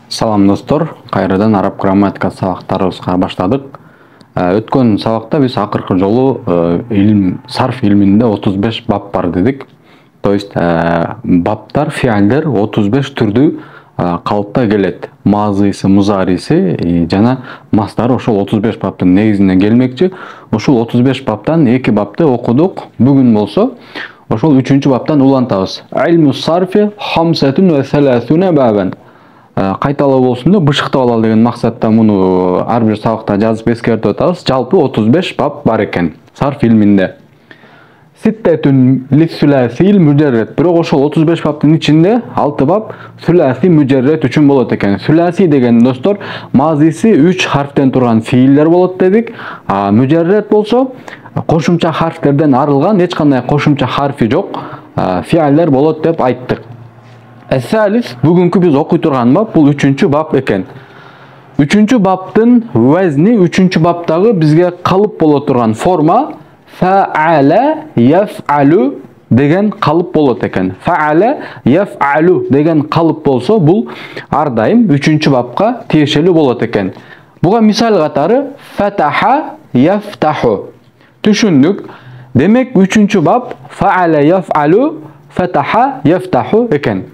Салам достор, кайрадан араб грамматика сабактарыбызга баштадык. Өткөн сабакта биз акыркы жолу сарф илминде 35 бап бар дедик. То есть баптар, фиалдер 35 түрдүү калыпта келет. Мазыйсы, музарийси жана мастары ошол 35 баптын негизинен келмекчи. Ошол 35 баптан 2 бапты окудук. Бүгүн болсо ошол 3-чү баптан улантабыз. Илмус сарфи хамсатун ва саласуна бабан. Кайталоо болсун деп бышыктап алалы деген максатта муну ар бир сабакта жазып эскертип атабыз. Жалпы 35 бап бар экен сарф илминде. Ситтетун лиссуласил муджаррад. Бирок ошол 35 баптын ичинде 6 бап суласи муджаррад үчүн болот экен. Суласи деген достор мазиси 3 харфтен турган фииллер болот дедик. Муджаррад болсо кошумча харфтерден арылган, эч кандай кошумча харфи жок фиалдер болот деп айттык. Эсалис бүгүнкү биз окуй турган бап бул 3-чү бап экен. 3-чү баптын вазни 3-чү баптагы бизге калып боло турган форма фа'ала яф'алу деген калып болот экен. Фа'ала яф'алу деген калып болсо бул ар дайым 3-чү бапка тиешелүү болот экен. Буга мисал катары фатаха яфтаху. Түшүндүк. Демек 3-чү бап фа'ала яф'алу фатаха яфтаху экен.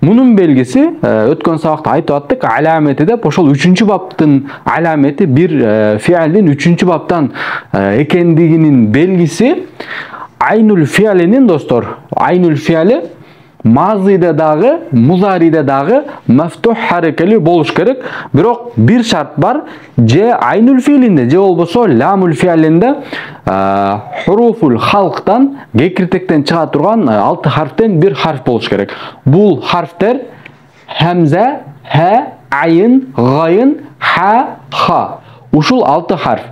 Мунун белгиси өткөн сабакта айтып аттык, аламети деп ошол 3-чү баптын аламети бир фиалдин 3-чү баптан экендигинин белгиси айнуль фиалинин достор. Айнуль фиали мазыйда дагы, музариде дагы мафтух харекели болуш керек. Бирок бир шарт бар. Же айнуль фиалинде, же болбосо ламуль фиалинде хуруфул халктан, кекиртектен чыга турган 6 харфтен бир харф болуш керек. Бул харфтер хамза, ха, айын, гайын, ха, ха. Ушул 6 харф.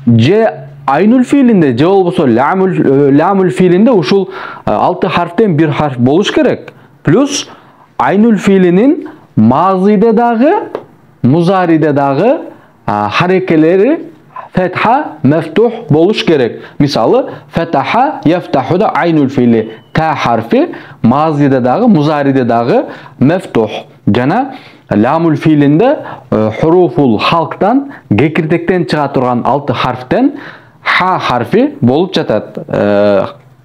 Же айнуль фиилинде, же болбосо ламуль фиилинде ушул 6 харфтен бир харф болуш керек. Плюс айнуль фиилинин мазыйда дагы, музариде дагы харекелери фетха, мафтух болуш керек. Мисалы, фатаха, яфтахуда айнуль фиили та харфи, мазыйда дагы, музариде дагы мафтух. Жана ламуль фиилинде хуруфул халктан, кекиртектен чыга турган 6 харфтен ха харфи болуп жатат.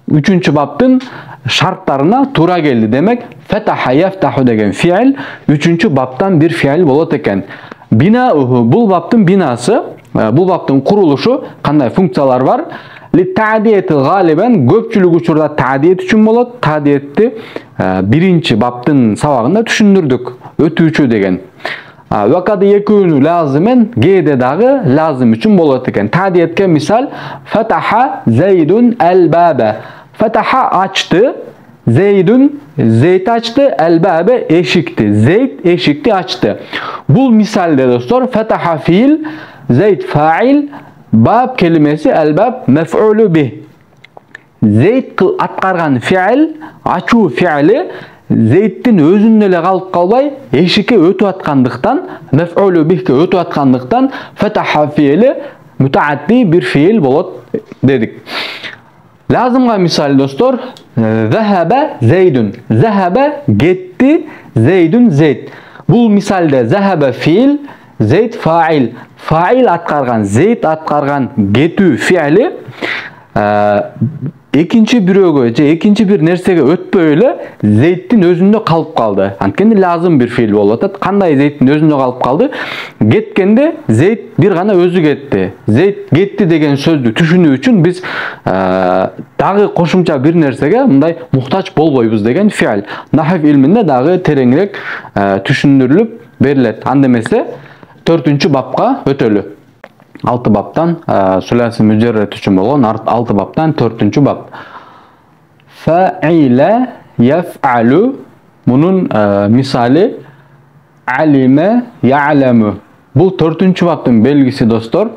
3-чү баптын шарттарына туура келди. Демек, фатаха яфтаху деген фиал 3-чү баптан бир фиал болот экен. Бул баптын бинасы, бул баптын курулушу кандай функциялар бар? Ли-таъдиети галибан көпчүлүк учурда таъдиет үчүн болот. Таъдиетти биринчи баптын сабагында түшүндүрдүк. Өтүүчү деген. Вакады екүүнү лазимен геде дагы лазим үчүн болот экен. Таъдиетке мисал фатаха зейдун ал-баба. Фатаха ачты, зейдун зейт ачты, ал-баба эшикти. Зейт эшикти ачты. Бул мисалде достор фатаха фиил, зейт фаил, баб келимеси ал-баб маф'улу бих. Зейт аткарган фиал, ачуу фиали зейттин өзүндө эле калып калбай, эшикке өтүп аткандыктан, маф'улу бихке өтүп аткандыктан фатаха фиили мутаадди бир фиил болот дедик. Лазымга мисал достор, захаба зейдун. Захаба кетти, зейдун зейт. Бул мисалде захаба фиил, зейт фаил. Фаил аткарган, зейт аткарган кетүү фиали экинчи бирөөгө же экинчи бир нерсеге өтпөй эле зейттин өзүндө калып калды. Анткени лазым бир фиил болуп атат. Кандай зейттин өзүндө калып калды? Кеткенде зейт бир гана өзү кетти. Зейт кетти деген сөздү түшүнүү үчүн биз дагы кошумча бир нерсеге мындай муктач болбойбуз деген фиал. Нахв илминде дагы тереңирээк түшүндүрүлүп берилет. Анда эмесе 4-чү бапка өтөлү. 6 баптан суласи муджаррад үчүн болгон 6 баптан 4-чү бап. Фаила яф'алу. Мунун мисали алима я'ламу. Бул 4-чү баптын белгиси достор.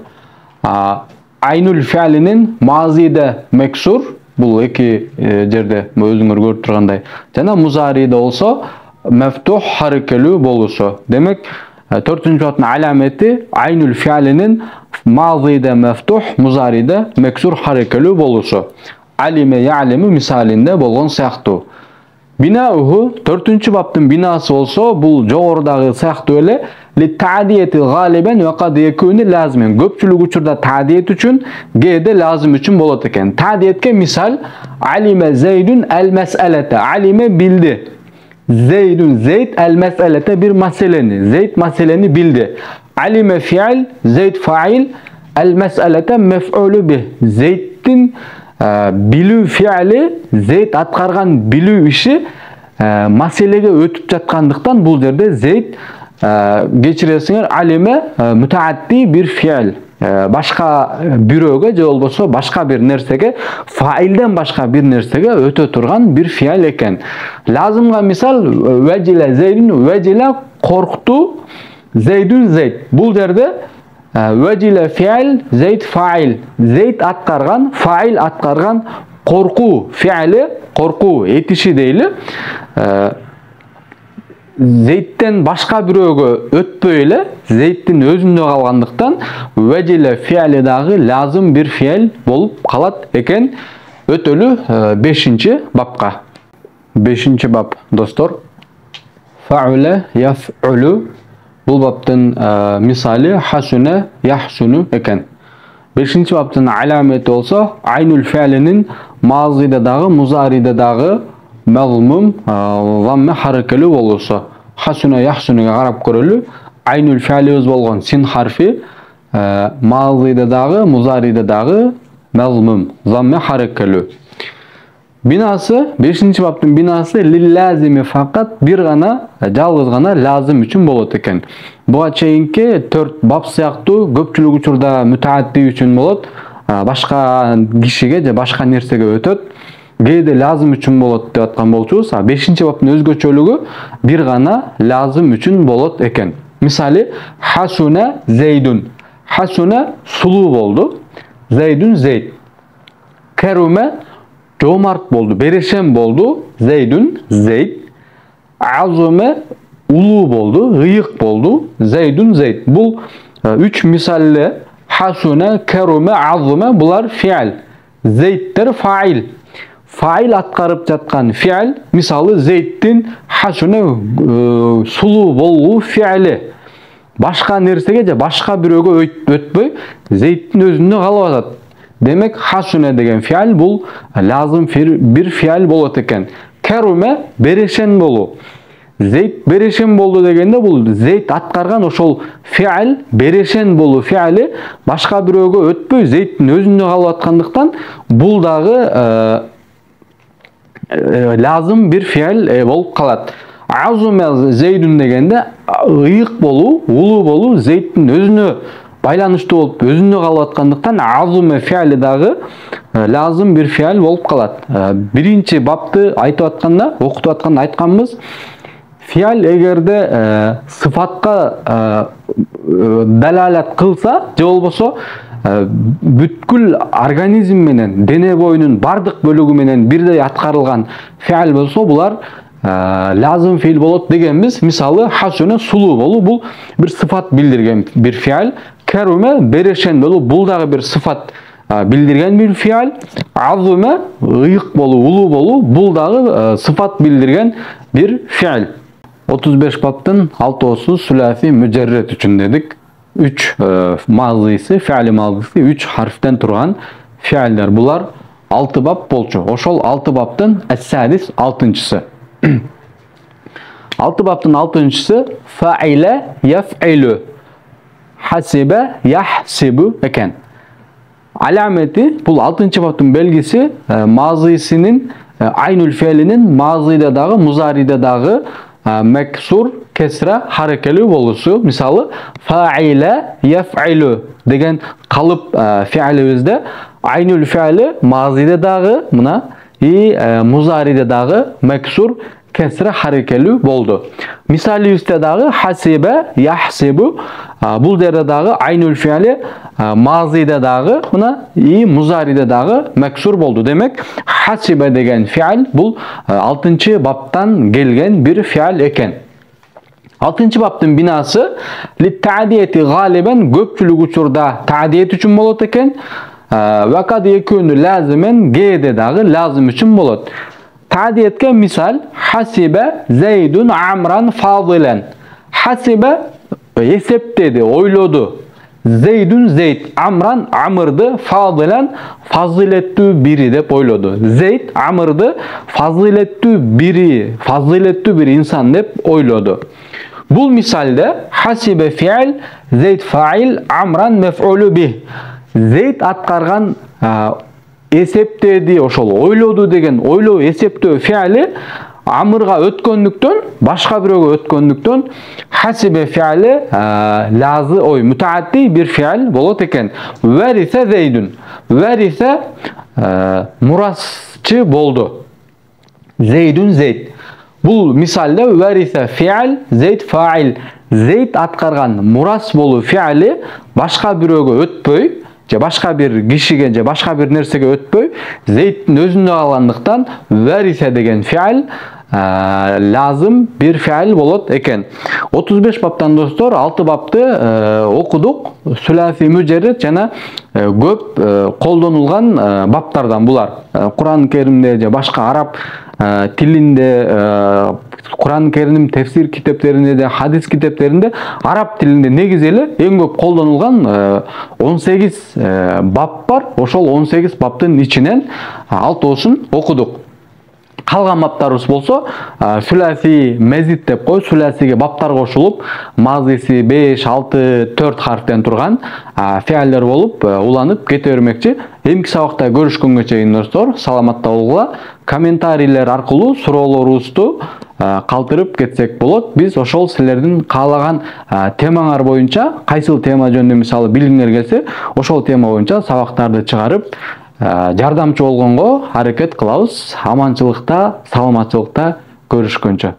Айнуль фиалинин мазиде мексур. Бул эки жерде өзүңөр көрүп тургандай. Жана музариде болсо мафтух харекелүү болушу. Демек 4-чү баптын аламети айнуль фиалинин мазиде мафтух, музариде мексур харекелүү болушу. Алиме я'лему мисалинде болгон сыяктуу. Binauhu 4-baptın binası olsa bu jogorudagı sayaktуу ele li ta'diyeti galiben ve kad yekunu lazimen. Köpçülük uçurda ta'diyet üçün G'de lazım üçün bolat eken. Ta'diyetke misal alime Zeydun el mes'elete. Alime bildi. Zeydun Zeyd el mes'elete bir meseleni. Zeyd meseleni bildi. Alime fiil Zeyd fail el mes'elete mef'ulü bih. Zeyd'in bilүү fiili Zeyd atkargan bilүү işi maselege ötüp jatkandыктан bul жерде Zeyd geçiresiңер alime müteaddi bir fiil. Başka büröge же болбосо başka bir nersege failden başka bir nersege ötө turgan bir fiil eken. Lazımga misal vecile Zeydun vecile korktu Zeydun Zeyd. Bul жерде vecile fiil Zeyd fail. Zeyd atkargan fail atkargan korku fiili korku etişi değil. Zeyd'den başka büröge ötpöyle Zeyd'in özünde kalgandıktan vecile fiili dağı lazım bir fiil bolup kalat eken ötölü 5. babka. 5. bab dostlar. Fa'ule yaf'ulu bu babtın misali hasune yahsunu eken. 5. babtın alameti olsa aynül fiilinin mazide dağı muzaride dağı mazmum zamme harekeli olursa hasuna yahsunuga qarab körülü aynül fiili öz bolgon sin harfi mazide dağı muzaride dağı mazmum zamme harekeli. Binası 5. babtın binası lillazimi fakat bir gana жалгыз gana lazım üçün bolat eken. Buga çeyinki 4 bab sıyaqtуу köpçülük учурда müteaddi üçün bolat. Başka kişiге же başka nersege ötöt. G'de lazım üçün bolat деп aткан болчубуз. 5. babtın özgöçölүгү bir gana lazım üçün bolat eken. Misali hasuna Zeydun. Hasuna sulu boldu. Zeydun Zeyd. Kerume cömart boldu, bereşen boldu. Zeydun Zeyd. Azume ulu boldu, gıyık boldu. Zeydun Zeyd. Bu 3 misalle hasune, kerume, azume bular fiil. Zeydler fail. Fail atkarıp jatkan fiil. Misalı Zeyd'in hasune sulu boluu fiili. Başka nersege je başka büröge ötpöy Zeyd'in özünde kalıp atat. Demek hasune degen fiil bul lazım bir fiil bolat eken. Kerume bereşen bolu. Zeyd bereşen boldu degende bul Zeyd atkargan oşol fiil bereşen bolu fiili başka büröge ötpöy Zeyd'in özünde kalıp atkandыктан bul dagı lazım bir fiil bolup kalat. Azume Zeydun degende ıyık bolu, ulu bolu Zeyd'in özünü baylanıştуу bolup özünde kalıp atkandыктан azume fiili dagı lazım bir fiil bolup kalat. Birinci babты айтып atkanda, okutup atkanda aytkanбыз. Fiil egerde sıfatка dalalat kılsa, же болбосо бүткүл организм менен дене боюнун бардык бөлүгү менен бирдей аткарылган fiil болсо, булар lazım fiil bolot degenбиз. Misалы hasune sulu bolu bul bir sıfat bildirgen bir fiil. Kerume bereşen bolu bul dagı bir sıfat bildirgen bir fiil. Azume ıyık bolu ulu bolu bul dagı sıfat bildirgen bir fiil. 35 babtın 6-osu sülafi mücerret üçün dedik. 3 mazisi, fiili mazisi 3 harften turgan fiiller. Bular 6 bab bolçu. Oşol 6 babtın es-sadis 6-ncısı. 6 babtın 6-ncısı faile yef'ilu hasibe yahsibu eken. Alameti bu 6. babtın belgisi mazisinin aynül fiilinin mazide dağı muzaride dağı meksur kesra harekeli bolusu. Misalı faile yef'ilu degen kalıp fiilimizde aynül fiili mazide dağı buna muzaride dağı meksur kesra harekeli boldu. Misali üstte dağı hasibe yahsibu bul derde dağı aynül fiili mazide dağı buna muzaride dağı meksur boldu. Demek hasibe degen fiil bul 6. babtan gelgen bir fiil eken. 6. babtın binası li ta'diyeti galiben köpçülük uçurda ta'diyet üçün bolat eken. Ve kad yekunu lazimen G'de dağı lazım üçün bolat. Ta'diyetke misal hasibe Zeydun Amran fadilen. Hasibe eseptedi, oylodu. Zeydun Zeyd, Amran Amr'dı, fadilen faziletli biri dep oylodu. Zeyd Amr'dı, faziletli bir insan dep oylodu. Bu misalde hasibe fiil, Zeyd fail, Amran mef'ulü bih. Zeyd atkargan eseptedi, oşol oylodu degen oyloo esептөө fiili Amrga ötkөндүктөн, başka biröөгө ötkөндүктөн hasibe fiili lazı müteaddi bir fiil bolot eken. Verise Zeydun. Verise murasçı boldu. Zeydun Zeyd. Bu misalde verise fiil, Zeyd fail. Zeyd atkargan muras bolu fiili başka biröөгө ötpөй, же başka bir kişiге, же başka bir nersege ötpөй, Zeyd'in özünde kalandıktan verise degen fiil lazım bir fiil bolot eken. 35 baptan dostlar 6 bapты okuduk. Sülasi mücerret jana köp koldanılgan baptardan bular. Kur'an-ı Kerim'de же başka Arap tilinde, Kur'an-ı Kerim tefsir kitaplarında da hadis kitaplarında Arap tilinde negizeli en köp koldanılgan 18 bap var. Oşol 18 baptın içinden 6'сын okuduk. Kalgan baptarыбыз bolsa sülasi mezit dep koy, sülasige baptar koşulup mazisi 5, 6, 4 harften turgan fiiller bolup ulanıp kete bermekçi. Эмки сабакта көрүшкөнгө чейин достор, саламатта болгула. Комментарийлер аркылуу суроолорубузду калтырып кетсек болот. Биз ошол силердин каалаган темаңар боюнча, кайсыл тема жөнүндө мисалы билгиңер келсе, ошол тема боюнча сабактарды чыгарып жардамчы болгонго аракет кылабыз. Аманчылыкта, саламатчылыкта көрүшкөнчө.